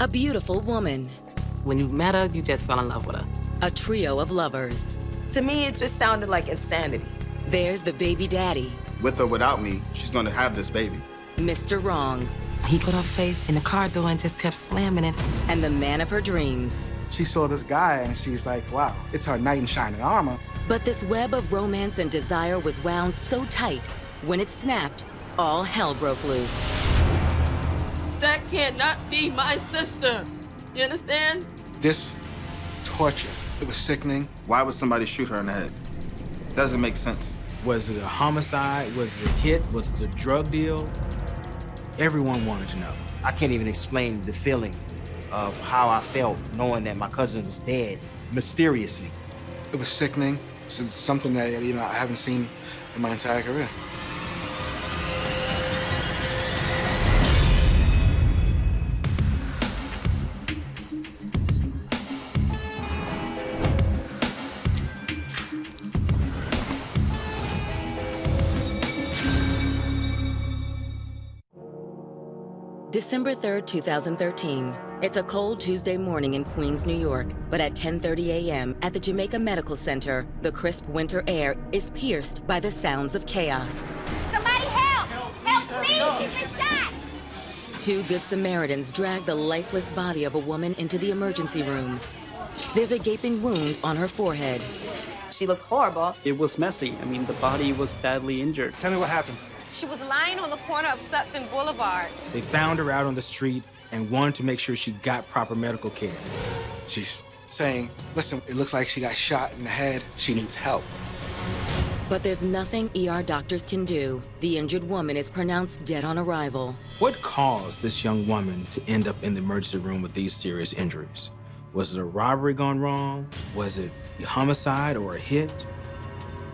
A beautiful woman. When you met her, you just fell in love with her. A trio of lovers. To me, it just sounded like insanity. There's the baby daddy. With or without me, she's gonna have this baby. Mr. Wrong. He put her face in the car door and just kept slamming it. And the man of her dreams. She saw this guy and she's like, wow, it's her knight in shining armor. But this web of romance and desire was wound so tight, when it snapped, all hell broke loose. That cannot be my sister. You understand? This torture, it was sickening. Why would somebody shoot her in the head? Doesn't make sense. Was it a homicide? Was it a hit? Was it a drug deal? Everyone wanted to know. I can't even explain the feeling of how I felt knowing that my cousin was dead mysteriously. It was sickening. It's something that, I haven't seen in my entire career. December 3rd, 2013. It's a cold Tuesday morning in Queens, New York, but at 10:30 a.m. at the Jamaica Medical Center, the crisp winter air is pierced by the sounds of chaos. Somebody help! Help, please! She's been shot! Two Good Samaritans drag the lifeless body of a woman into the emergency room. There's a gaping wound on her forehead. She looks horrible. It was messy. I mean, the body was badly injured. Tell me what happened. She was lying on the corner of Sutphin Boulevard. They found her out on the street and wanted to make sure she got proper medical care. She's saying, listen, it looks like she got shot in the head. She needs help. But there's nothing ER doctors can do. The injured woman is pronounced dead on arrival. What caused this young woman to end up in the emergency room with these serious injuries? Was it a robbery gone wrong? Was it a homicide or a hit?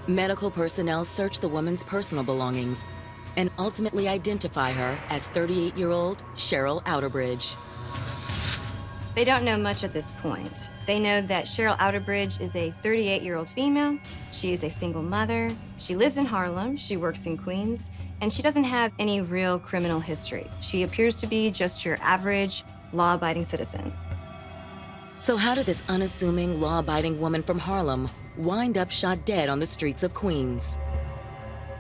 Medical personnel search the woman's personal belongings and ultimately identify her as 38-year-old Sheryl Outerbridge. They don't know much at this point. They know that Sheryl Outerbridge is a 38-year-old female. She is a single mother. She lives in Harlem. She works in Queens. And she doesn't have any real criminal history. She appears to be just your average law-abiding citizen. So how did this unassuming, law-abiding woman from Harlem wind up shot dead on the streets of Queens?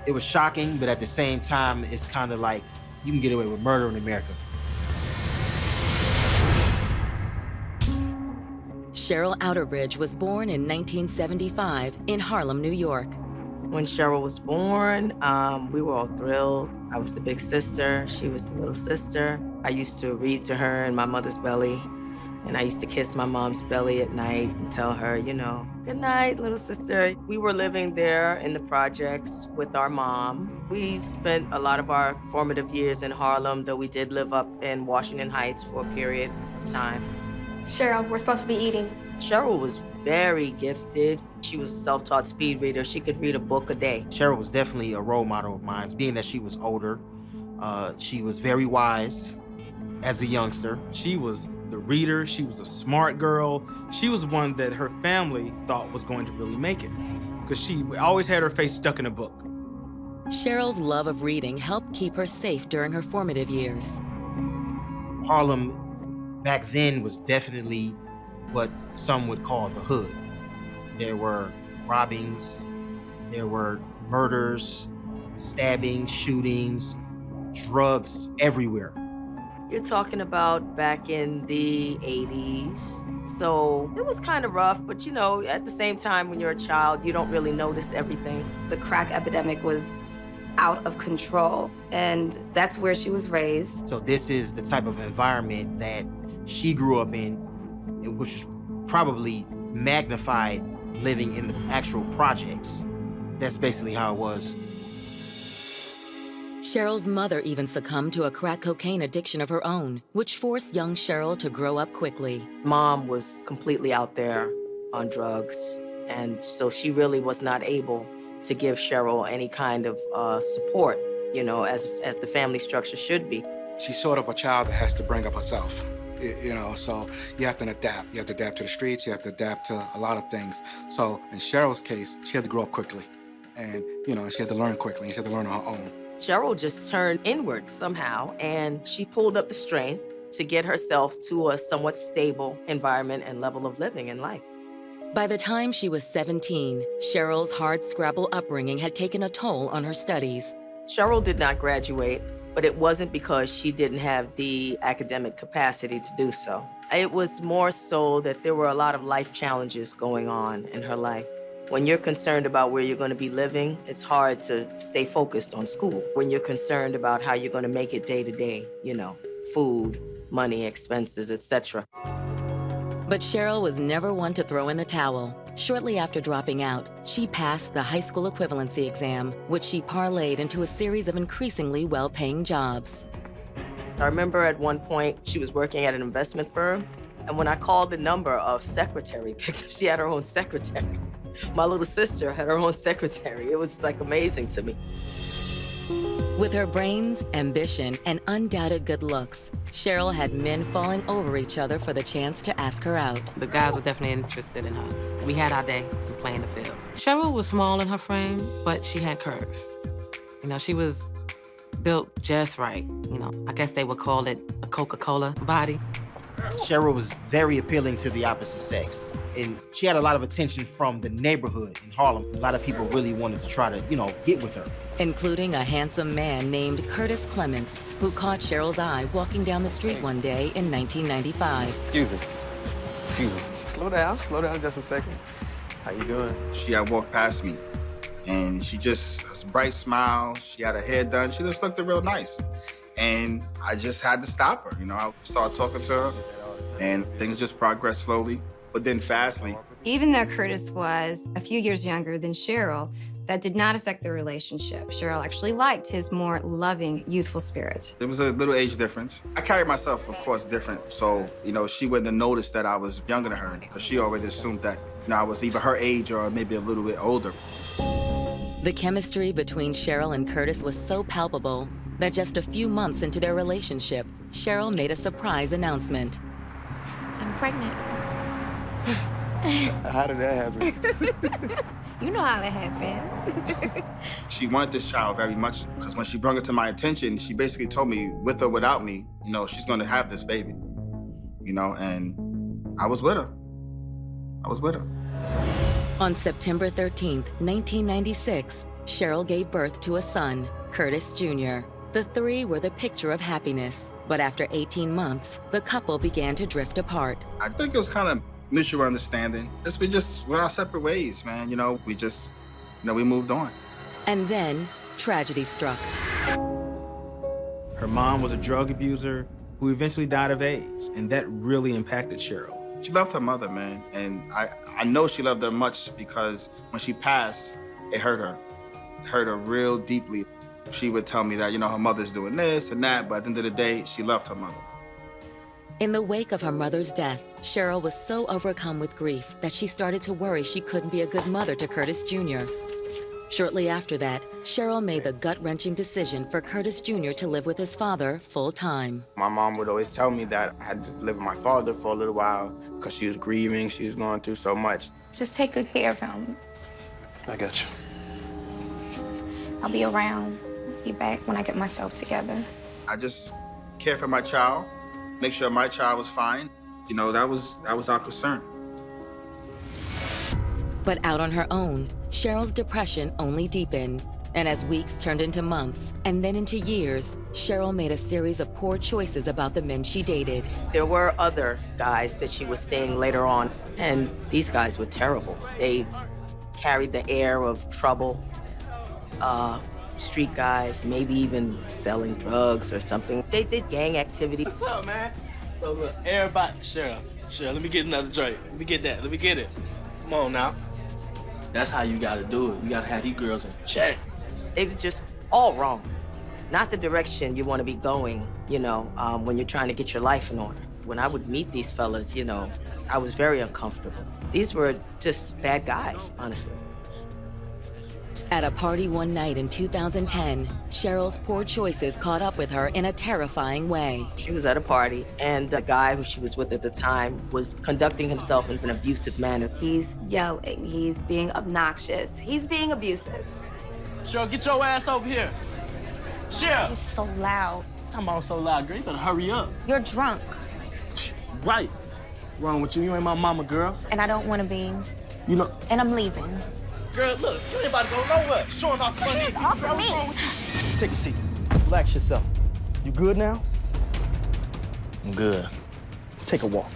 It was shocking, but at the same time, it's kind of like you can get away with murder in America. Sheryl Outerbridge was born in 1975 in Harlem, New York. When Cheryl was born, we were all thrilled. I was the big sister. She was the little sister. I used to read to her in my mother's belly. And I used to kiss my mom's belly at night and tell her, good night, little sister. We were living there in the projects with our mom. We spent a lot of our formative years in Harlem, though we did live up in Washington Heights for a period of time. Cheryl, we're supposed to be eating. Cheryl was very gifted. She was a self-taught speed reader. She could read a book a day. Cheryl was definitely a role model of mine, being that she was older. She was very wise as a youngster. She was the reader, she was a smart girl. She was one that her family thought was going to really make it because she always had her face stuck in a book. Cheryl's love of reading helped keep her safe during her formative years. Harlem back then was definitely what some would call the hood. There were robbings, there were murders, stabbings, shootings, drugs everywhere. You're talking about back in the 80s. So it was kind of rough, but at the same time, when you're a child, you don't really notice everything. The crack epidemic was out of control, and that's where she was raised. So this is the type of environment that she grew up in, which was probably magnified living in the actual projects. That's basically how it was. Cheryl's mother even succumbed to a crack cocaine addiction of her own, which forced young Cheryl to grow up quickly. Mom was completely out there on drugs, and so she really was not able to give Cheryl any kind of support, as the family structure should be. She's sort of a child that has to bring up herself, so you have to adapt. You have to adapt to the streets, you have to adapt to a lot of things. So in Cheryl's case, she had to grow up quickly, and she had to learn quickly, and she had to learn on her own. Cheryl just turned inward somehow, and she pulled up the strength to get herself to a somewhat stable environment and level of living in life. By the time she was 17, Cheryl's hard scrabble upbringing had taken a toll on her studies. Cheryl did not graduate, but it wasn't because she didn't have the academic capacity to do so. It was more so that there were a lot of life challenges going on in her life. When you're concerned about where you're going to be living, it's hard to stay focused on school. When you're concerned about how you're going to make it day to day, you know, food, money, expenses, etc. But Cheryl was never one to throw in the towel. Shortly after dropping out, she passed the high school equivalency exam, which she parlayed into a series of increasingly well-paying jobs. I remember at one point she was working at an investment firm, and when I called the number, a secretary picked up. She had her own secretary. My little sister had her own secretary. It was like amazing to me. With her brains, ambition, and undoubted good looks, Cheryl had men falling over each other for the chance to ask her out. The guys were definitely interested in her. We had our day playing the field. Cheryl was small in her frame, but she had curves. You know, she was built just right. You know, I guess they would call it a Coca-Cola body. Sheryl was very appealing to the opposite sex, and she had a lot of attention from the neighborhood in Harlem. A lot of people really wanted to try to, you know, get with her. Including a handsome man named Curtis Clements, who caught Cheryl's eye walking down the street one day in 1995. Excuse me. Slow down just a second. How you doing? She had walked past me, and she just, a bright smile, she had her hair done, she just looked real nice. And I just had to stop her, you know. I started talking to her, and things just progressed slowly, but then fastly. Even though Curtis was a few years younger than Cheryl, that did not affect the relationship. Cheryl actually liked his more loving, youthful spirit. There was a little age difference. I carried myself, of course, different, so, you know, she wouldn't have noticed that I was younger than her, because she already assumed that, you know, I was either her age or maybe a little bit older. The chemistry between Cheryl and Curtis was so palpable that just a few months into their relationship, Cheryl made a surprise announcement. I'm pregnant. How did that happen? You know how that happened. She wanted this child very much, because when she brought it to my attention, she basically told me, with or without me, you know, she's gonna have this baby. You know, and I was with her. On September 13th, 1996, Cheryl gave birth to a son, Curtis Jr. The three were the picture of happiness, but after 18 months, the couple began to drift apart. I think it was kind of mutual understanding. We just went our separate ways, man. You know, we just, you know, we moved on. And then, tragedy struck. Her mom was a drug abuser who eventually died of AIDS, and that really impacted Cheryl. She loved her mother, man, and I know she loved her much, because when she passed, it hurt her. It hurt her real deeply. She would tell me that, you know, her mother's doing this and that, but at the end of the day, she loved her mother. In the wake of her mother's death, Cheryl was so overcome with grief that she started to worry she couldn't be a good mother to Curtis Jr. Shortly after that, Cheryl made the gut-wrenching decision for Curtis Jr. to live with his father full-time. My mom would always tell me that I had to live with my father for a little while because she was grieving, she was going through so much. Just take good care of him. I got you. I'll be around. Be back when I get myself together. I just cared for my child, make sure my child was fine. You know, that was our concern. But out on her own, Cheryl's depression only deepened. And as weeks turned into months and then into years, Cheryl made a series of poor choices about the men she dated. There were other guys that she was seeing later on, and these guys were terrible. They carried the air of trouble, street guys, maybe even selling drugs or something. They did gang activity. What's up, man? So look, everybody, Cheryl, let me get another drink. Let me get it. Come on now. That's how you gotta do it. You gotta have these girls in check. It was just all wrong. Not the direction you want to be going, you know, when you're trying to get your life in order. When I would meet these fellas, you know, I was very uncomfortable. These were just bad guys, honestly. At a party one night in 2010, Cheryl's poor choices caught up with her in a terrifying way. She was at a party, and the guy who she was with at the time was conducting himself in an abusive manner. He's yelling, he's being obnoxious, he's being abusive. Cheryl, get your ass over here. Cheryl! He's so loud. Talking about so loud, girl. You better hurry up. You're drunk, Right. Wrong with you. You ain't my mama, girl. and I don't want to be, You know. and I'm leaving. Girl, look, you ain't about to go nowhere. Showing off money. Hands off of me. What's wrong with you? Take a seat. Relax yourself. You good now? I'm good. Take a walk.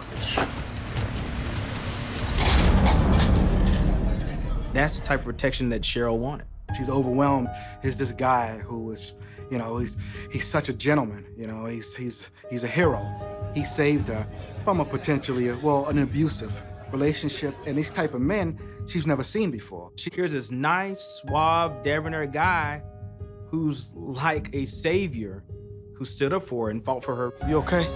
That's the type of protection that Cheryl wanted. She's overwhelmed. Here's this guy who is, you know, he's such a gentleman. You know, he's a hero. He saved her from a potentially, an abusive relationship. And these type of men she's never seen before. Here's this nice, suave, debonair guy who's like a savior who stood up for her and fought for her. You okay?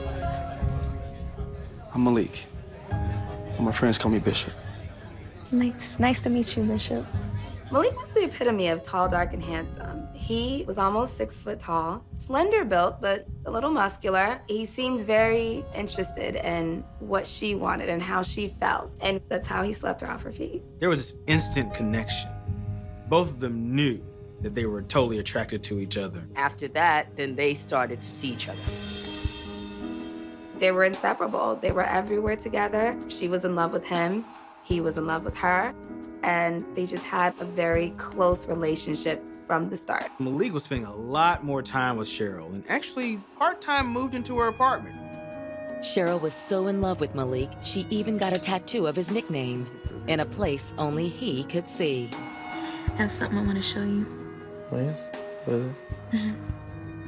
I'm Malik. All my friends call me Bishop. Nice to meet you, Bishop. Malik was the epitome of tall, dark, and handsome. He was almost 6 foot tall, slender built, but a little muscular. He seemed very interested in what she wanted and how she felt, and that's how he swept her off her feet. There was this instant connection. Both of them knew that they were totally attracted to each other. After that, then they started to see each other. They were inseparable. They were everywhere together. She was in love with him. He was in love with her. And they just had a very close relationship from the start. Malik was spending a lot more time with Cheryl and actually part-time moved into her apartment. Cheryl was so in love with Malik, she even got a tattoo of his nickname in a place only he could see. I have something I want to show you.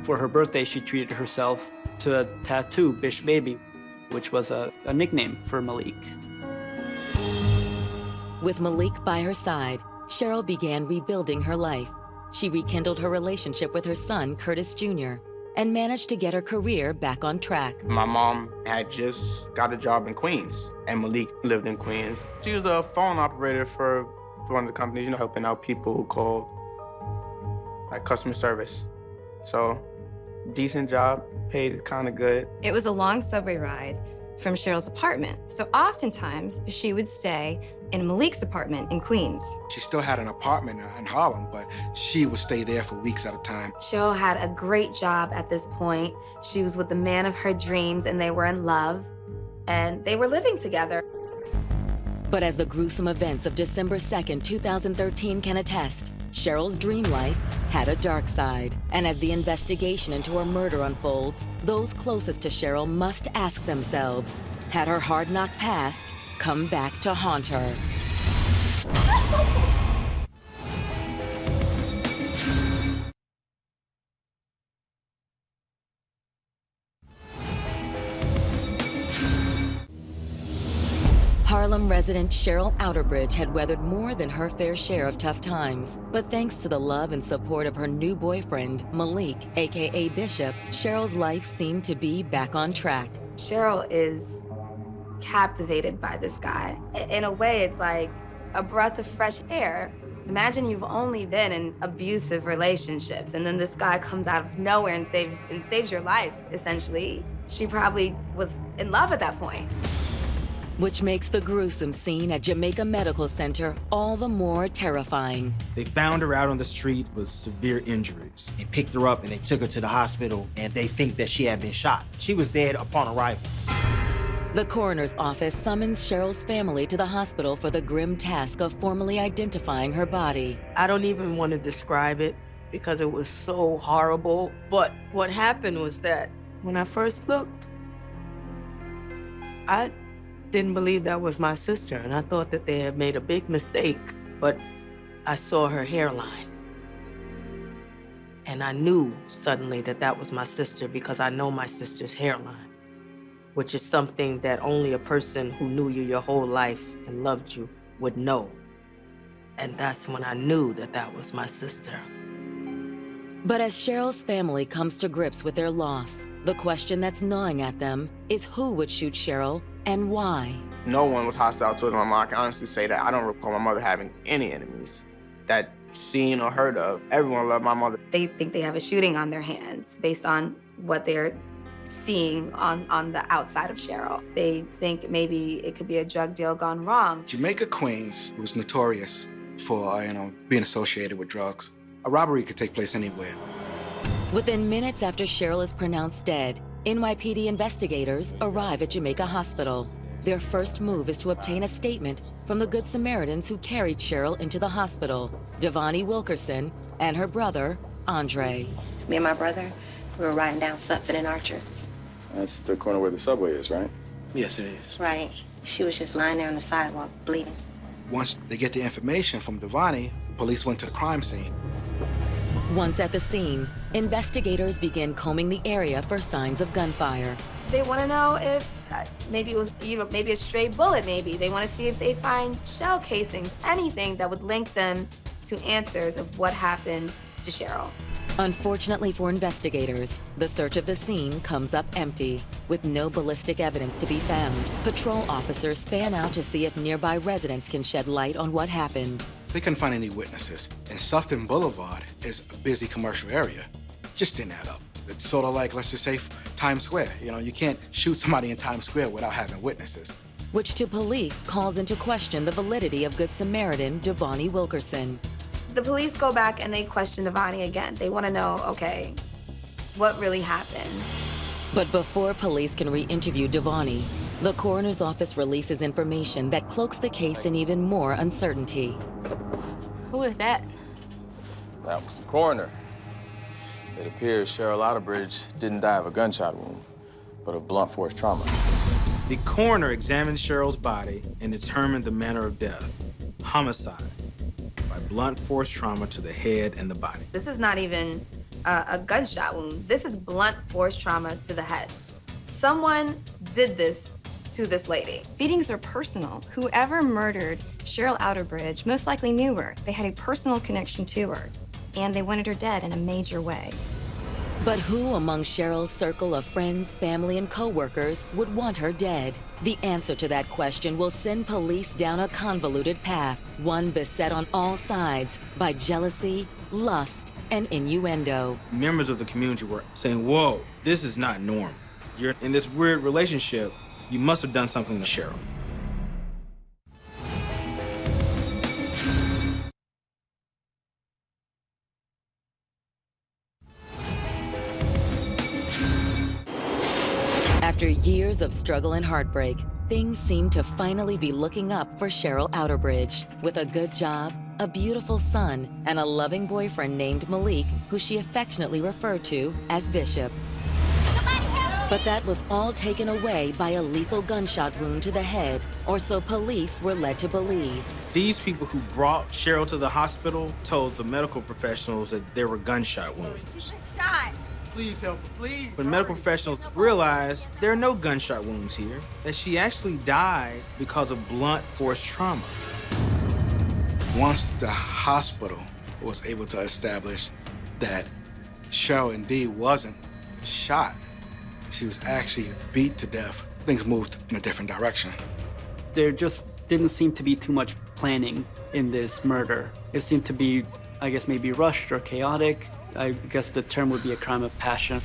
For her birthday, she treated herself to a tattoo, Bish Baby, which was a nickname for Malik. With Malik by her side, Cheryl began rebuilding her life. She rekindled her relationship with her son, Curtis Jr., and managed to get her career back on track. My mom had just got a job in Queens, and Malik lived in Queens. She was a phone operator for one of the companies, you know, helping out people who called, like customer service. So, decent job, paid kind of good. It was a long subway ride from Cheryl's apartment, so oftentimes she would stay in Malik's apartment in Queens. She still had an apartment in Harlem, but she would stay there for weeks at a time. Cheryl had a great job at this point. She was with the man of her dreams, and they were in love, and they were living together. But as the gruesome events of December 2nd, 2013 can attest, Cheryl's dream life had a dark side. And as the investigation into her murder unfolds, those closest to Cheryl must ask themselves, had her hard-knock past come back to haunt her? Harlem resident Sheryl Outerbridge had weathered more than her fair share of tough times. But thanks to the love and support of her new boyfriend, Malik, aka Bishop, Cheryl's life seemed to be back on track. Cheryl is captivated by this guy. In a way, it's like a breath of fresh air. Imagine you've only been in abusive relationships, and then this guy comes out of nowhere and saves your life, essentially. She probably was in love at that point. Which makes the gruesome scene at Jamaica Medical Center all the more terrifying. They found her out on the street with severe injuries. They picked her up and they took her to the hospital, and they think that she had been shot. She was dead upon arrival. The coroner's office summons Cheryl's family to the hospital for the grim task of formally identifying her body. I don't even want to describe it because it was so horrible. But what happened was that when I first looked, I didn't believe that was my sister, and I thought that they had made a big mistake. But I saw her hairline. And I knew suddenly that that was my sister because I know my sister's hairline, which is something that only a person who knew you your whole life and loved you would know. And that's when I knew that that was my sister. But as Cheryl's family comes to grips with their loss, the question that's gnawing at them is who would shoot Cheryl and why? No one was hostile to my mom. I can honestly say that I don't recall my mother having any enemies that seen or heard of. Everyone loved my mother. They think they have a shooting on their hands based on what they're seeing on the outside of Cheryl. They think maybe it could be a drug deal gone wrong. Jamaica, Queens was notorious for, being associated with drugs. A robbery could take place anywhere. Within minutes after Cheryl is pronounced dead, NYPD investigators arrive at Jamaica Hospital. Their first move is to obtain a statement from the Good Samaritans who carried Cheryl into the hospital, Devani Wilkerson and her brother, Andre. Me and my brother, we were riding down Sutphin and Archer. That's the corner where the subway is, right? Yes, it is. Right. She was just lying there on the sidewalk, bleeding. Once they get the information from Devani, police went to the crime scene. Once at the scene, investigators begin combing the area for signs of gunfire. They want to know if maybe it was, maybe a stray bullet, maybe. They want to see if they find shell casings, anything that would link them to answers of what happened to Cheryl. Unfortunately for investigators, the search of the scene comes up empty. With no ballistic evidence to be found, patrol officers fan out to see if nearby residents can shed light on what happened. They couldn't find any witnesses, and Sutphin Boulevard is a busy commercial area. Just didn't add up. It's sort of like, let's just say, Times Square. You know, you can't shoot somebody in Times Square without having witnesses. Which to police calls into question the validity of Good Samaritan Devani Wilkerson. The police go back and they question Devani again. They want to know, okay, what really happened? But before police can re-interview Devani, the coroner's office releases information that cloaks the case in even more uncertainty. Who is that? That was the coroner. It appears Cheryl Outerbridge didn't die of a gunshot wound, but of blunt force trauma. The coroner examined Cheryl's body and determined the manner of death: homicide by blunt force trauma to the head and the body. This is not even a gunshot wound. This is blunt force trauma to the head. Someone did this to this lady. Beatings are personal. Whoever murdered Cheryl Outerbridge most likely knew her. They had a personal connection to her, and they wanted her dead in a major way. But who among Cheryl's circle of friends, family, and co-workers would want her dead? The answer to that question will send police down a convoluted path, one beset on all sides by jealousy, lust, and innuendo. Members of the community were saying, whoa, this is not normal. You're in this weird relationship. You must have done something to Cheryl. After years of struggle and heartbreak, things seem to finally be looking up for Cheryl Outerbridge. With a good job, a beautiful son, and a loving boyfriend named Malik, who she affectionately referred to as Bishop. But that was all taken away by a lethal gunshot wound to the head, or so police were led to believe. These people who brought Cheryl to the hospital told the medical professionals that there were gunshot wounds. Shot. Please help her, please. But medical professionals realized there are no gunshot wounds here, that she actually died because of blunt force trauma. Once the hospital was able to establish that Cheryl indeed wasn't shot, she was actually beat to death, things moved in a different direction. There just didn't seem to be too much planning in this murder. It seemed to be, I guess, maybe rushed or chaotic. I guess the term would be a crime of passion.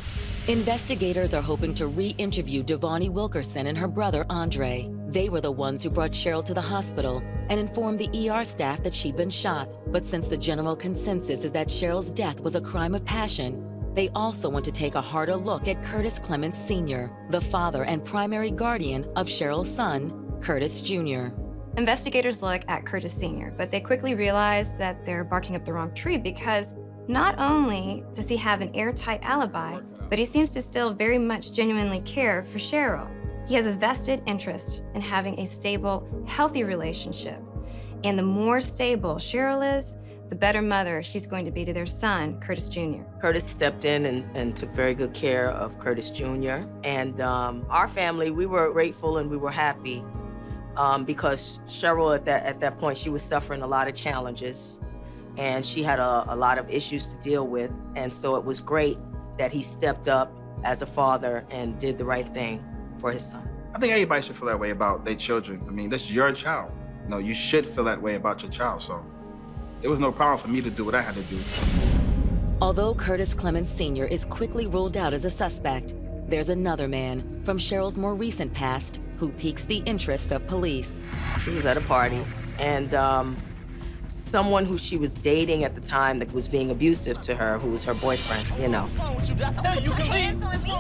Investigators are hoping to re-interview Devani Wilkerson and her brother, Andre. They were the ones who brought Cheryl to the hospital and informed the ER staff that she'd been shot. But since the general consensus is that Cheryl's death was a crime of passion, they also want to take a harder look at Curtis Clements Sr., the father and primary guardian of Cheryl's son, Curtis Jr. Investigators look at Curtis Sr., but they quickly realize that they're barking up the wrong tree because not only does he have an airtight alibi, but he seems to still very much genuinely care for Cheryl. He has a vested interest in having a stable, healthy relationship. And the more stable Cheryl is, the better mother she's going to be to their son, Curtis Jr. Curtis stepped in and took very good care of Curtis Jr. And our family, we were grateful and we were happy because Cheryl at that point, she was suffering a lot of challenges and she had a lot of issues to deal with. And so it was great that he stepped up as a father and did the right thing for his son. I think everybody should feel that way about their children. I mean, that's your child. You know, you should feel that way about your child. So it was no problem for me to do what I had to do. Although Curtis Clements Sr. is quickly ruled out as a suspect, there's another man from Cheryl's more recent past who piques the interest of police. She was at a party, and someone who she was dating at the time that was being abusive to her, who was her boyfriend, you know.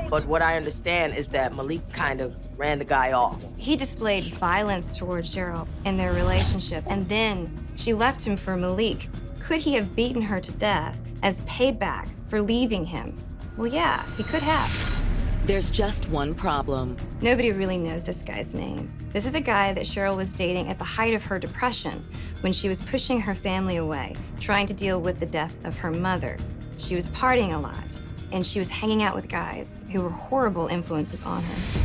But what I understand is that Malik kind of ran the guy off. He displayed violence towards Cheryl in their relationship, and then she left him for Malik. Could he have beaten her to death as payback for leaving him? Well, yeah, he could have. There's just one problem. Nobody really knows this guy's name. This is a guy that Cheryl was dating at the height of her depression, when she was pushing her family away, trying to deal with the death of her mother. She was partying a lot, and she was hanging out with guys who were horrible influences on her.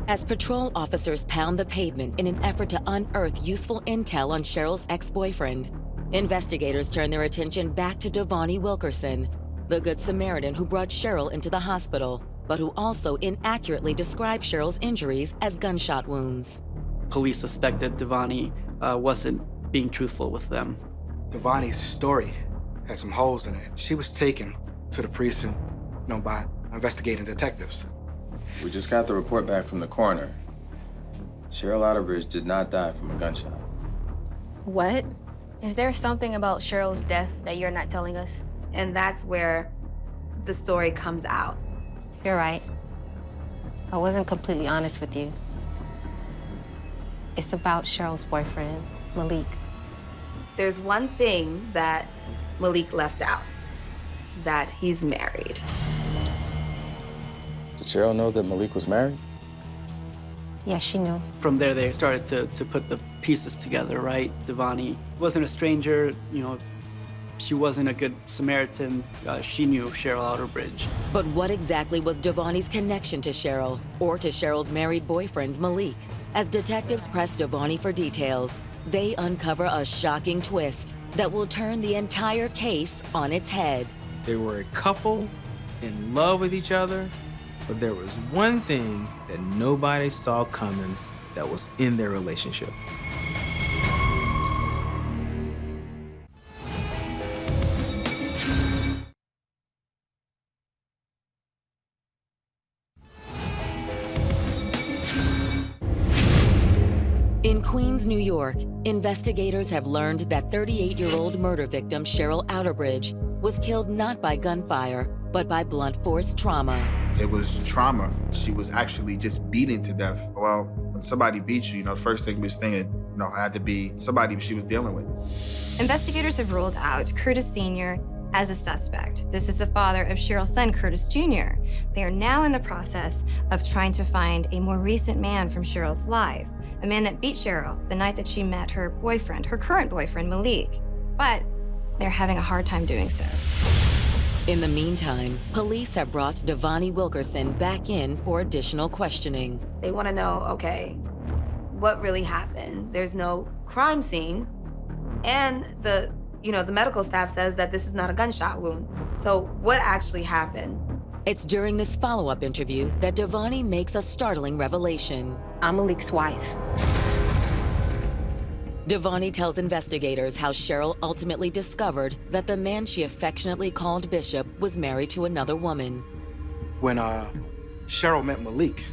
As patrol officers pound the pavement in an effort to unearth useful intel on Cheryl's ex-boyfriend, investigators turn their attention back to Devani Wilkerson, the Good Samaritan who brought Cheryl into the hospital, but who also inaccurately described Cheryl's injuries as gunshot wounds. Police suspected Devani wasn't being truthful with them. Devani's story had some holes in it. She was taken to the precinct, by investigating detectives. We just got the report back from the coroner. Cheryl Outerbridge did not die from a gunshot. What? Is there something about Cheryl's death that you're not telling us? And that's where the story comes out. You're right. I wasn't completely honest with you. It's about Cheryl's boyfriend, Malik. There's one thing that Malik left out, that he's married. Did Cheryl know that Malik was married? Yeah, she knew. From there, they started to put the pieces together, right? Devani wasn't a stranger, she wasn't a good Samaritan. She knew Sheryl Outerbridge. But what exactly was Devani's connection to Cheryl, or to Cheryl's married boyfriend, Malik? As detectives press Devani for details, they uncover a shocking twist that will turn the entire case on its head. They were a couple in love with each other, but there was one thing that nobody saw coming that was in their relationship. In Queens, New York, investigators have learned that 38-year-old murder victim Cheryl Outerbridge was killed not by gunfire, but by blunt force trauma. It was trauma. She was actually just beaten to death. Well, when somebody beats you, the first thing we was thinking, had to be somebody she was dealing with. Investigators have ruled out Curtis Sr. as a suspect. This is the father of Cheryl's son, Curtis Jr. They are now in the process of trying to find a more recent man from Cheryl's life, a man that beat Cheryl the night that she met her boyfriend, her current boyfriend, Malik. But they're having a hard time doing so. In the meantime, police have brought Devani Wilkerson back in for additional questioning. They want to know, okay, what really happened? There's no crime scene, and the medical staff says that this is not a gunshot wound. So what actually happened? It's during this follow-up interview that Devani makes a startling revelation. I'm Malik's wife. Devani tells investigators how Cheryl ultimately discovered that the man she affectionately called Bishop was married to another woman. When Cheryl met Malik,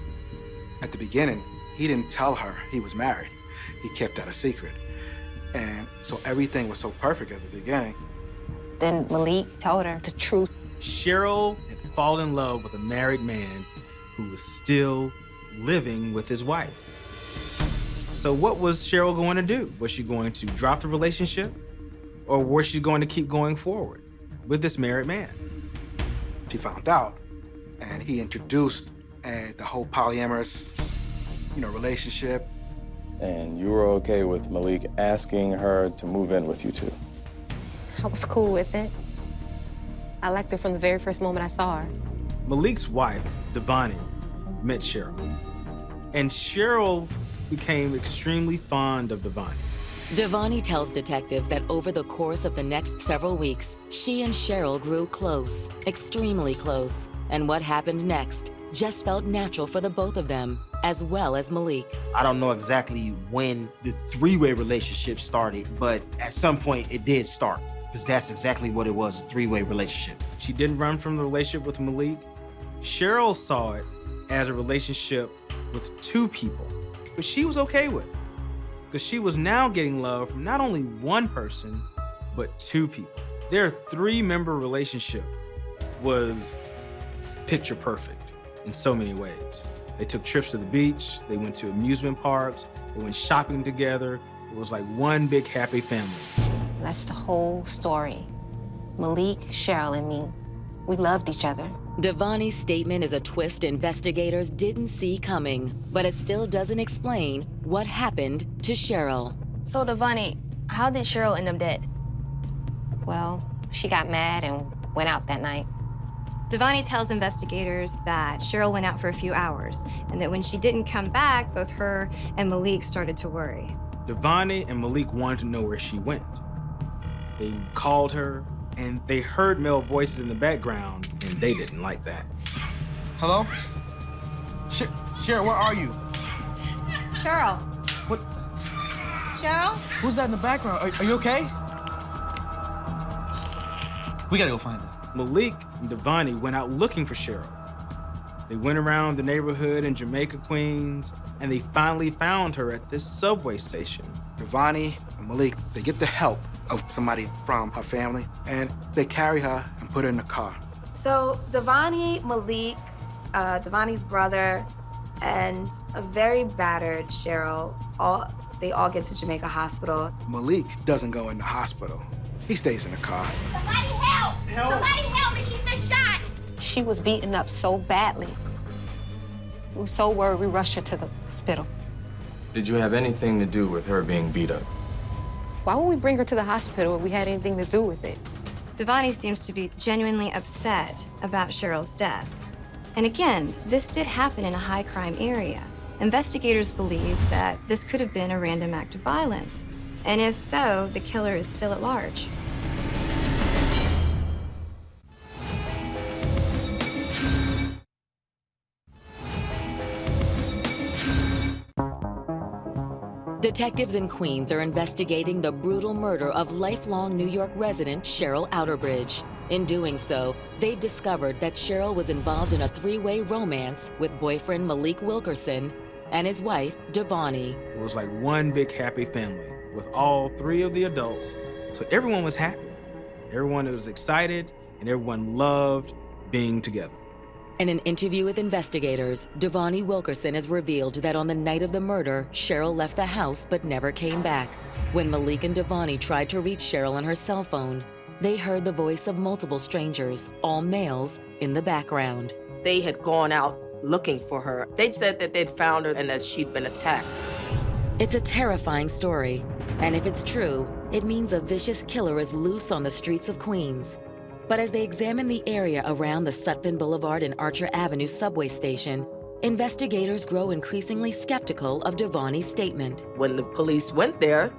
at the beginning, he didn't tell her he was married. He kept that a secret. And so everything was so perfect at the beginning. Then Malik told her the truth. Cheryl had fallen in love with a married man who was still living with his wife. So what was Cheryl going to do? Was she going to drop the relationship? Or was she going to keep going forward with this married man? She found out, and he introduced the whole polyamorous, relationship. And you were okay with Malik asking her to move in with you two? I was cool with it. I liked her from the very first moment I saw her. Malik's wife, Devani, met Cheryl. And Cheryl became extremely fond of Devani. Devani tells detectives that over the course of the next several weeks, she and Cheryl grew close, extremely close. And what happened next just felt natural for the both of them, as well as Malik. I don't know exactly when the three-way relationship started, but at some point it did start, because that's exactly what it was, a three-way relationship. She didn't run from the relationship with Malik. Cheryl saw it as a relationship with two people, but she was okay with. because she was now getting love from not only one person, but two people. Their three-member relationship was picture perfect in so many ways. They took trips to the beach, they went to amusement parks, they went shopping together. It was like one big happy family. That's the whole story. Malik, Sheryl, and me, we loved each other. Devani's statement is a twist investigators didn't see coming, but it still doesn't explain what happened to Sheryl. So, Devani, how did Cheryl end up dead? Well, she got mad and went out that night. Devani tells investigators that Cheryl went out for a few hours, and that when she didn't come back, both her and Malik started to worry. Devani and Malik wanted to know where she went. They called her, and they heard male voices in the background, and they didn't like that. Hello? Sheryl, where are you? Cheryl. What? Cheryl? Who's that in the background? Are you okay? We gotta go find her. Malik and Devani went out looking for Cheryl. They went around the neighborhood in Jamaica, Queens, and they finally found her at this subway station. Devani and Malik, they get the help of somebody from her family, and they carry her and put her in the car. So Devani, Malik, Devani's brother, and a very battered Cheryl, they all get to Jamaica Hospital. Malik doesn't go in the hospital. He stays in the car. Somebody help! Somebody help me! She's been shot! She was beaten up so badly. We were so worried, we rushed her to the hospital. Did you have anything to do with her being beat up? Why would we bring her to the hospital if we had anything to do with it? Devani seems to be genuinely upset about Cheryl's death. And again, this did happen in a high-crime area. Investigators believe that this could have been a random act of violence. And if so, the killer is still at large. Detectives in Queens are investigating the brutal murder of lifelong New York resident Sheryl Outerbridge. In doing so, they've discovered that Cheryl was involved in a three-way romance with boyfriend Malik Wilkerson and his wife, Devani. It was like one big happy family with all three of the adults, so everyone was happy. Everyone was excited, and everyone loved being together. In an interview with investigators, Devani Wilkerson has revealed that on the night of the murder, Cheryl left the house but never came back. When Malik and Devani tried to reach Cheryl on her cell phone, they heard the voice of multiple strangers, all males, in the background. They had gone out looking for her. They said that they'd found her and that she'd been attacked. It's a terrifying story, and if it's true, it means a vicious killer is loose on the streets of Queens. But as they examine the area around the Sutphin Boulevard and Archer Avenue subway station, investigators grow increasingly skeptical of Devani's statement. When the police went there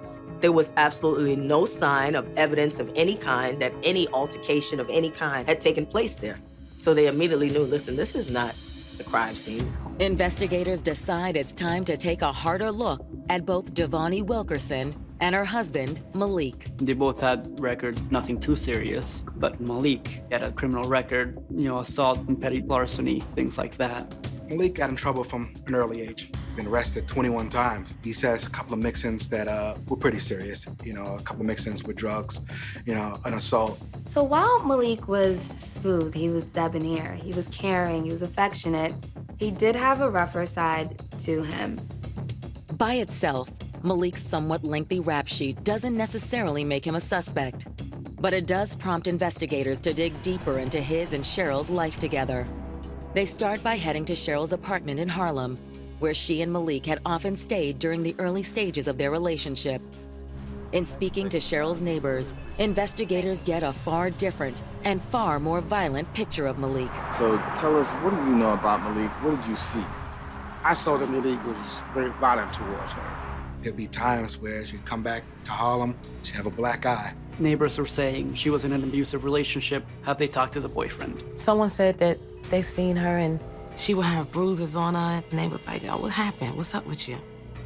was absolutely no sign of evidence of any kind that any altercation of any kind had taken place there. So they immediately knew, listen, this is not the crime scene. Investigators decide it's time to take a harder look at both Devani Wilkerson and her husband, Malik. They both had records, nothing too serious, but Malik had a criminal record, assault and petty larceny, things like that. Malik got in trouble from an early age. Been arrested 21 times. He says a couple of mix-ins that were pretty serious. A couple of mix-ins with drugs, an assault. So while Malik was smooth, he was debonair, he was caring, he was affectionate, he did have a rougher side to him. By itself, Malik's somewhat lengthy rap sheet doesn't necessarily make him a suspect, but it does prompt investigators to dig deeper into his and Cheryl's life together. They start by heading to Cheryl's apartment in Harlem, where she and Malik had often stayed during the early stages of their relationship. In speaking to Cheryl's neighbors, investigators get a far different and far more violent picture of Malik. So tell us, what do you know about Malik? What did you see? I saw that Malik was very violent towards her. There'd be times where she'd come back to Harlem, she'd have a black eye. Neighbors were saying she was in an abusive relationship. Had they talked to the boyfriend? Someone said that they've seen her and she would have bruises on her, and they were like, "Oh, what happened? What's up with you?"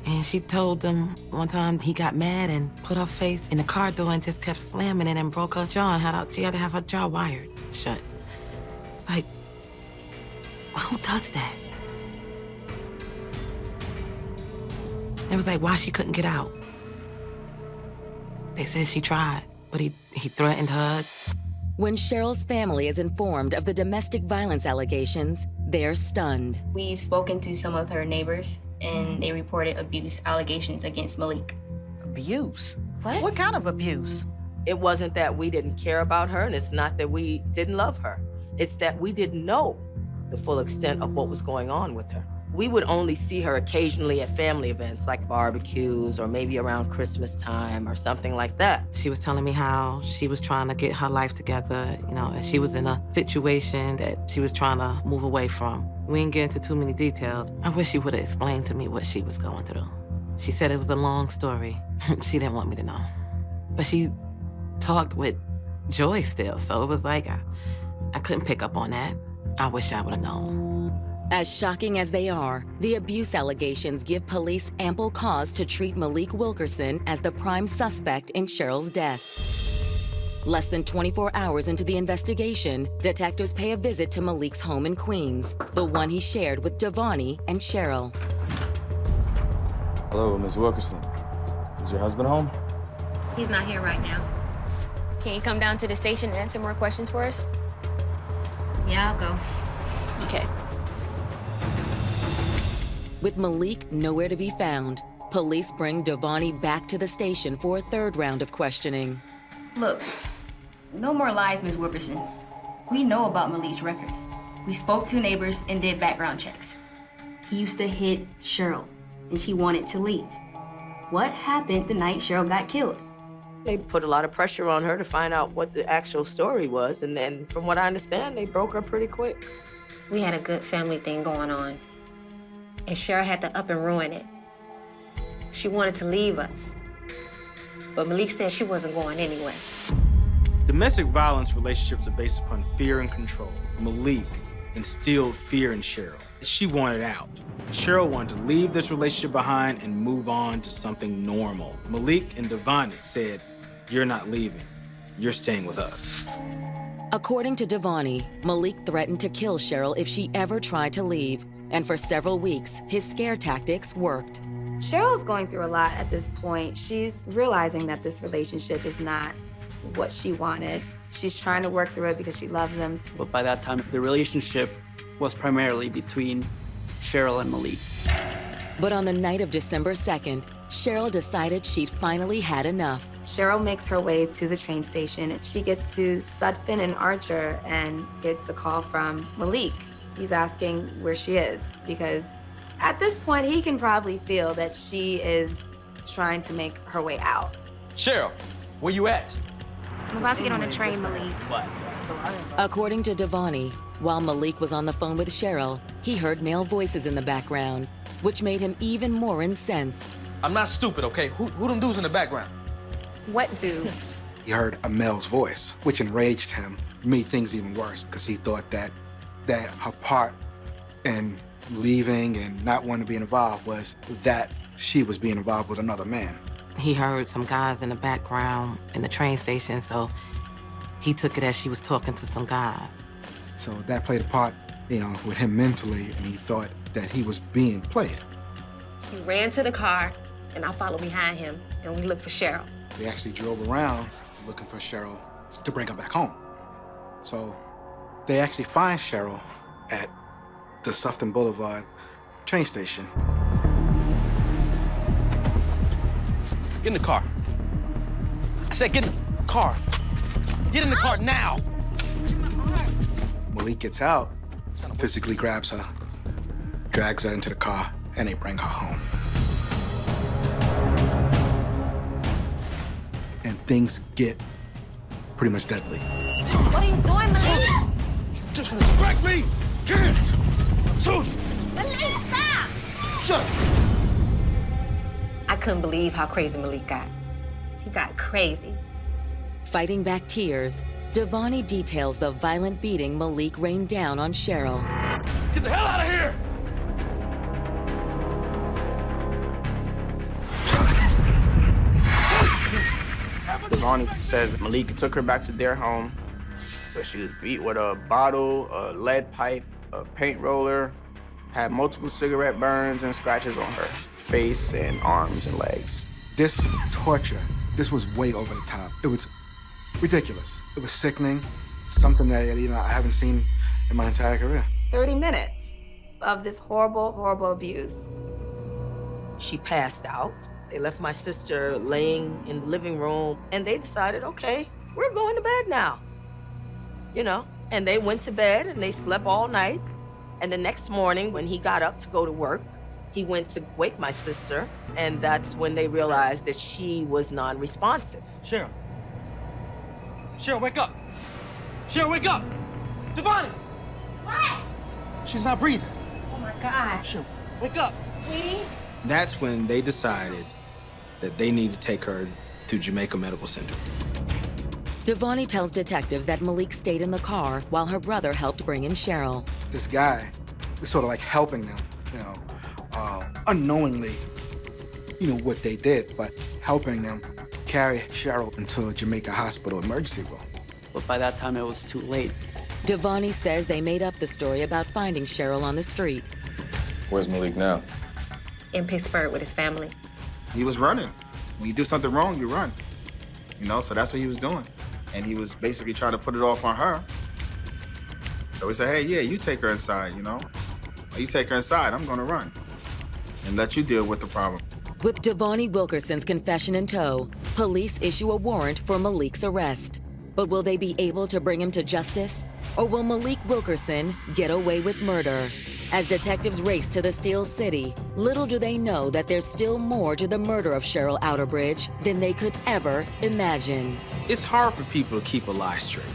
And she told them one time he got mad and put her face in the car door and just kept slamming it and broke her jaw and she had to have her jaw wired shut. It's like, who does that? It was like why she couldn't get out. They said she tried, but he threatened her. When Cheryl's family is informed of the domestic violence allegations, they're stunned. We've spoken to some of her neighbors, and they reported abuse allegations against Malik. Abuse? What kind of abuse? It wasn't that we didn't care about her, and it's not that we didn't love her. It's that we didn't know the full extent of what was going on with her. We would only see her occasionally at family events like barbecues or maybe around Christmas time or something like that. She was telling me how she was trying to get her life together, you know, and she was in a situation that she was trying to move away from. We didn't get into too many details. I wish she would have explained to me what she was going through. She said it was a long story. She didn't want me to know. But she talked with joy still, so it was like I couldn't pick up on that. I wish I would have known. As shocking as they are, the abuse allegations give police ample cause to treat Malik Wilkerson as the prime suspect in Cheryl's death. Less than 24 hours into the investigation, detectives pay a visit to Malik's home in Queens, the one he shared with Devani and Sheryl. Hello, Ms. Wilkerson. Is your husband home? He's not here right now. Can you come down to the station and answer more questions for us? Yeah, I'll go. Okay. With Malik nowhere to be found, police bring Devani back to the station for a third round of questioning. Look, no more lies, Ms. Wilkerson. We know about Malik's record. We spoke to neighbors and did background checks. He used to hit Sheryl, and she wanted to leave. What happened the night Sheryl got killed? They put a lot of pressure on her to find out what the actual story was, and then from what I understand, they broke her pretty quick. We had a good family thing going on, and Sheryl had to up and ruin it. She wanted to leave us, but Malik said she wasn't going anyway. Domestic violence relationships are based upon fear and control. Malik instilled fear in Sheryl. She wanted out. Sheryl wanted to leave this relationship behind and move on to something normal. Malik and Devani said, "You're not leaving. You're staying with us." According to Devani, Malik threatened to kill Sheryl if she ever tried to leave, and for several weeks, his scare tactics worked. Cheryl's going through a lot at this point. She's realizing that this relationship is not what she wanted. She's trying to work through it because she loves him. But by that time, the relationship was primarily between Sheryl and Malik. But on the night of December 2nd, Sheryl decided she'd finally had enough. Cheryl makes her way to the train station. She gets to Sutphin and Archer and gets a call from Malik. He's asking where she is because at this point, he can probably feel that she is trying to make her way out. Cheryl, where you at? I'm about to get on a train, Malik. According to Devani, while Malik was on the phone with Sheryl, he heard male voices in the background, which made him even more incensed. I'm not stupid, okay? Who them dudes in the background? What dudes? He heard a male's voice, which enraged him, made things even worse because he thought that her part in leaving and not wanting to be involved was that she was being involved with another man. He heard some guys in the background in the train station, so he took it as she was talking to some guys. So that played a part, with him mentally, and he thought that he was being played. He ran to the car, and I followed behind him, and we looked for Sheryl. They actually drove around looking for Sheryl to bring her back home. So they actually find Sheryl at the Sutphin Boulevard train station. Get in the car. I said get in the car. Get in the car now. Malik gets out, physically grabs her, drags her into the car, and they bring her home. And things get pretty much deadly. What are you doing, Malik? Disrespect me! Kids! Shoot! Malik, stop! Shut up! I couldn't believe how crazy Malik got. He got crazy. Fighting back tears, Devani details the violent beating Malik rained down on Sheryl. Get the hell out of here! Devani says Malik took her back to their home, but she was beat with a bottle, a lead pipe, a paint roller, had multiple cigarette burns and scratches on her face and arms and legs. This torture, this was way over the top. It was ridiculous. It was sickening. Something that, I haven't seen in my entire career. 30 minutes of this horrible, horrible abuse. She passed out. They left my sister laying in the living room, and they decided, okay, we're going to bed now. And they went to bed and they slept all night. And the next morning, when he got up to go to work, he went to wake my sister, and that's when they realized that she was non-responsive. Cheryl. Cheryl, wake up. Cheryl, wake up. Devani. What? She's not breathing. Oh my God. Cheryl, wake up. Sweetie? That's when they decided that they need to take her to Jamaica Medical Center. Devani tells detectives that Malik stayed in the car while her brother helped bring in Cheryl. This guy is sort of like helping them, unknowingly, what they did, but helping them carry Cheryl into a Jamaica hospital emergency room. But by that time, it was too late. Devani says they made up the story about finding Cheryl on the street. Where's Malik now? In Pittsburgh with his family. He was running. When you do something wrong, you run. So that's what he was doing. And he was basically trying to put it off on her. So he said, hey, yeah, you take her inside, You take her inside, I'm gonna run. And let you deal with the problem. With Devani Wilkerson's confession in tow, police issue a warrant for Malik's arrest. But will they be able to bring him to justice? Or will Malik Wilkerson get away with murder? As detectives race to the Steel City, little do they know that there's still more to the murder of Sheryl Outerbridge than they could ever imagine. It's hard for people to keep a lie straight.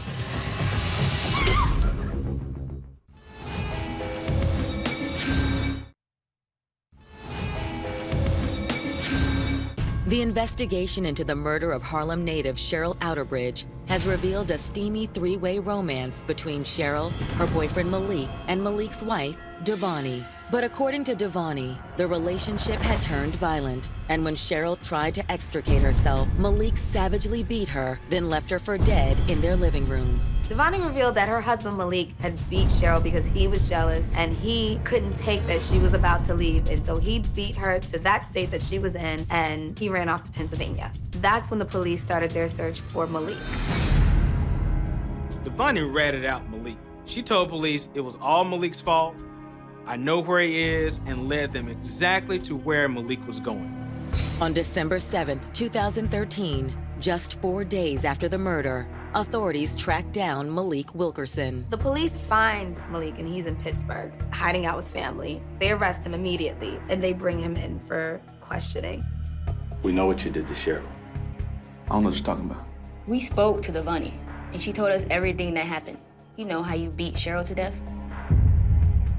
The investigation into the murder of Harlem native Sheryl Outerbridge has revealed a steamy three-way romance between Cheryl, her boyfriend Malik, and Malik's wife, Devani. But according to Devani, the relationship had turned violent, and when Cheryl tried to extricate herself, Malik savagely beat her, then left her for dead in their living room. Devani revealed that her husband Malik had beat Cheryl because he was jealous and he couldn't take that she was about to leave. And so he beat her to that state that she was in, and he ran off to Pennsylvania. That's when the police started their search for Malik. Devani ratted out Malik. She told police it was all Malik's fault. I know where he is, and led them exactly to where Malik was going. On December 7th, 2013, just 4 days after the murder, authorities tracked down Malik Wilkerson. The police find Malik, and he's in Pittsburgh, hiding out with family. They arrest him immediately, and they bring him in for questioning. We know what you did to Cheryl. I don't know what you're talking about. We spoke to Devani, and she told us everything that happened. You know how you beat Cheryl to death?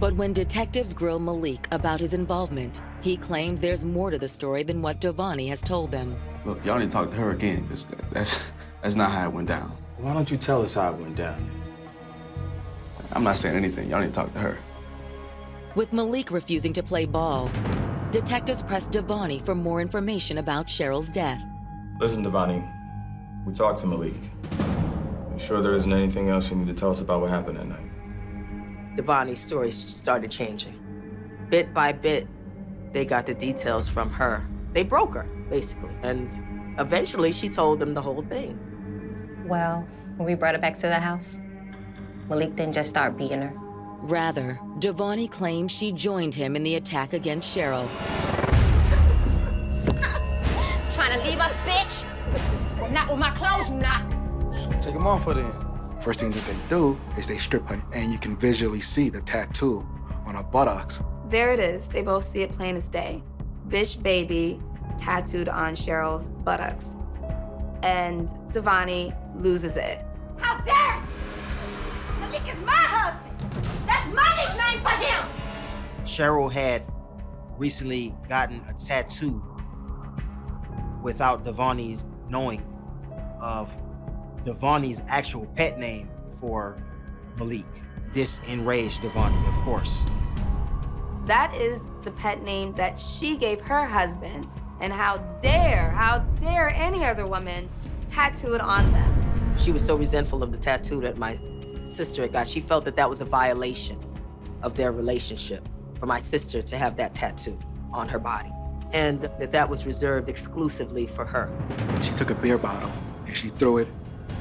But when detectives grill Malik about his involvement, he claims there's more to the story than what Devani has told them. Look, y'all need to talk to her again, because that's not how it went down. Why don't you tell us how it went down? I'm not saying anything. Y'all need to talk to her. With Malik refusing to play ball, detectives pressed Devani for more information about Cheryl's death. Listen, Devani, we talked to Malik. You sure there isn't anything else you need to tell us about what happened that night? Devani's story started changing. Bit by bit, they got the details from her. They broke her, basically. And eventually, she told them the whole thing. Well, when we brought her back to the house, Malik didn't just start beating her. Rather, Devani claims she joined him in the attack against Cheryl. Trying to leave us, bitch? Well, not with my clothes, you not. Take them off her then. First thing that they do is they strip her, and you can visually see the tattoo on her buttocks. There it is. They both see it plain as day. Bish Baby tattooed on Cheryl's buttocks. And Devani loses it. How dare you! Malik is my husband. That's my nickname for him. Cheryl had recently gotten a tattoo without Devani's knowing of Devani's actual pet name for Malik. This enraged Devani, of course. That is the pet name that she gave her husband. And how dare any other woman tattoo it on them. She was so resentful of the tattoo that my sister had got. She felt that that was a violation of their relationship. for my sister to have that tattoo on her body, and that was reserved exclusively for her. She took a beer bottle and she threw it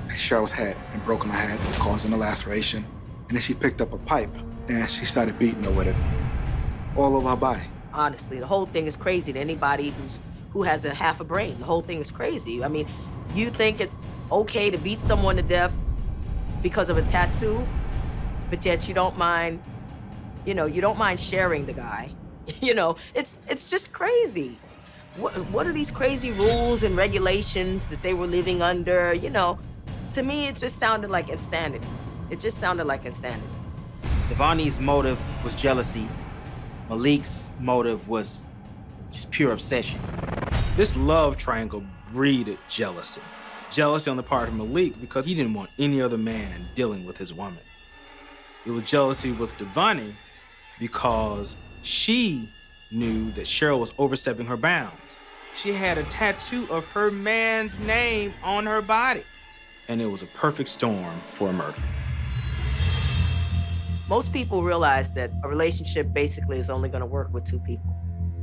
at Cheryl's head and broke her head, causing a laceration. And then she picked up a pipe and she started beating her with it all over her body. Honestly, the whole thing is crazy to anybody who has a half a brain. The whole thing is crazy. I mean, you think it's okay to beat someone to death because of a tattoo, but yet you don't mind, you don't mind sharing the guy. It's just crazy. What are these crazy rules and regulations that they were living under? To me, it just sounded like insanity. It just sounded like insanity. Devani's motive was jealousy. Malik's motive was just pure obsession. This love triangle breeded jealousy. Jealousy on the part of Malik because he didn't want any other man dealing with his woman. It was jealousy with Devani because she knew that Cheryl was overstepping her bounds. She had a tattoo of her man's name on her body. And it was a perfect storm for a murder. Most people realize that a relationship basically is only going to work with two people.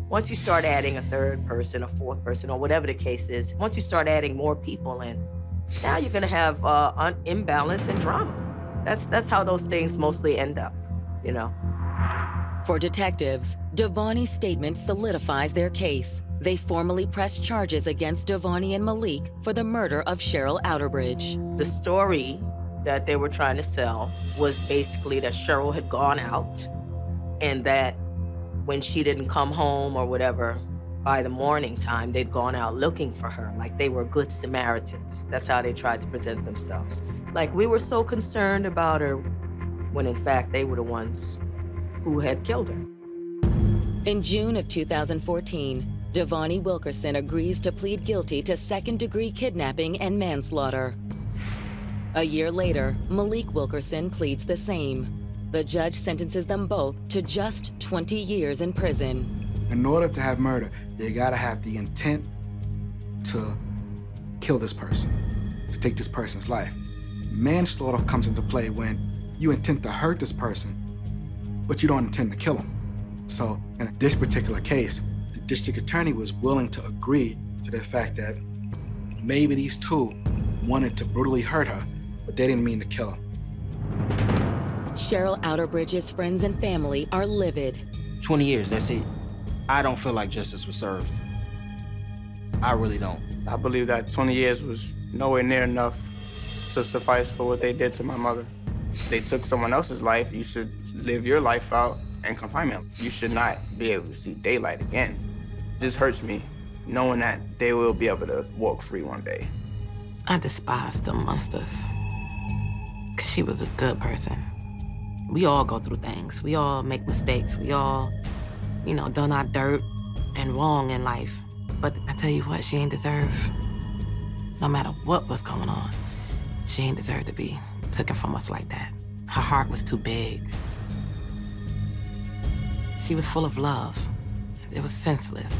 Once you start adding a third person, a fourth person, or whatever the case is, once you start adding more people in, now you're going to have imbalance and drama. That's how those things mostly end up, For detectives, Devani's statement solidifies their case. They formally pressed charges against Devani and Malik for the murder of Sheryl Outerbridge. The story that they were trying to sell was basically that Cheryl had gone out and that when she didn't come home or whatever, by the morning time, they'd gone out looking for her, like they were good Samaritans. That's how they tried to present themselves. Like we were so concerned about her, when in fact they were the ones who had killed her. In June of 2014, Devani Wilkerson agrees to plead guilty to second-degree kidnapping and manslaughter. A year later, Malik Wilkerson pleads the same. The judge sentences them both to just 20 years in prison. In order to have murder, you gotta have the intent to kill this person, to take this person's life. Manslaughter comes into play when you intend to hurt this person, but you don't intend to kill him. So in this particular case, the district attorney was willing to agree to the fact that maybe these two wanted to brutally hurt her, but they didn't mean to kill her. Sheryl Outerbridge's friends and family are livid. 20 years, that's it. I don't feel like justice was served. I really don't. I believe that 20 years was nowhere near enough to suffice for what they did to my mother. They took someone else's life. You should live your life out in confinement. You should not be able to see daylight again. This hurts me, knowing that they will be able to walk free one day. I despise the monsters, because she was a good person. We all go through things. We all make mistakes. We all, done our dirt and wrong in life. But I tell you what, she ain't deserve, no matter what was going on, she ain't deserve to be taken from us like that. Her heart was too big. She was full of love. It was senseless.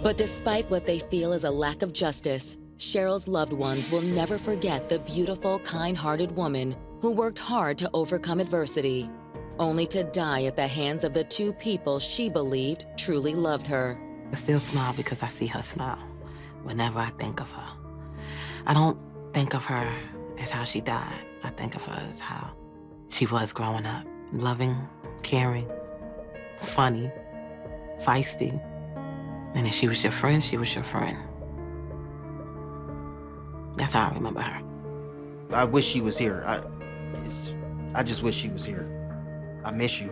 But despite what they feel is a lack of justice, Cheryl's loved ones will never forget the beautiful, kind-hearted woman who worked hard to overcome adversity, only to die at the hands of the two people she believed truly loved her. I still smile because I see her smile whenever I think of her. I don't think of her as how she died. I think of her as how she was growing up. Loving, caring, funny, feisty. And if she was your friend, she was your friend. That's how I remember her. I wish she was here. I just wish she was here. I miss you.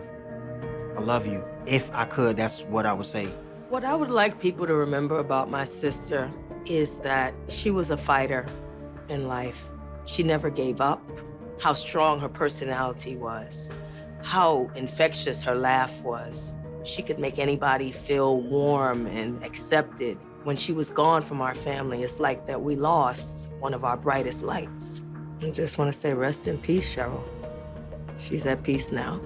I love you. If I could, that's what I would say. What I would like people to remember about my sister is that she was a fighter in life. She never gave up. How strong her personality was. How infectious her laugh was. She could make anybody feel warm and accepted. When she was gone from our family, it's like that we lost one of our brightest lights. I just want to say rest in peace, Cheryl. She's at peace now.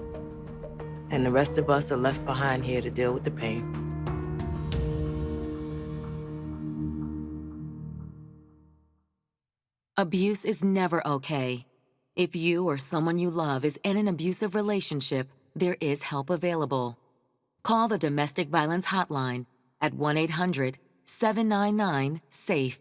And the rest of us are left behind here to deal with the pain. Abuse is never okay. If you or someone you love is in an abusive relationship, there is help available. Call the Domestic Violence Hotline at 1-800-799-SAFE.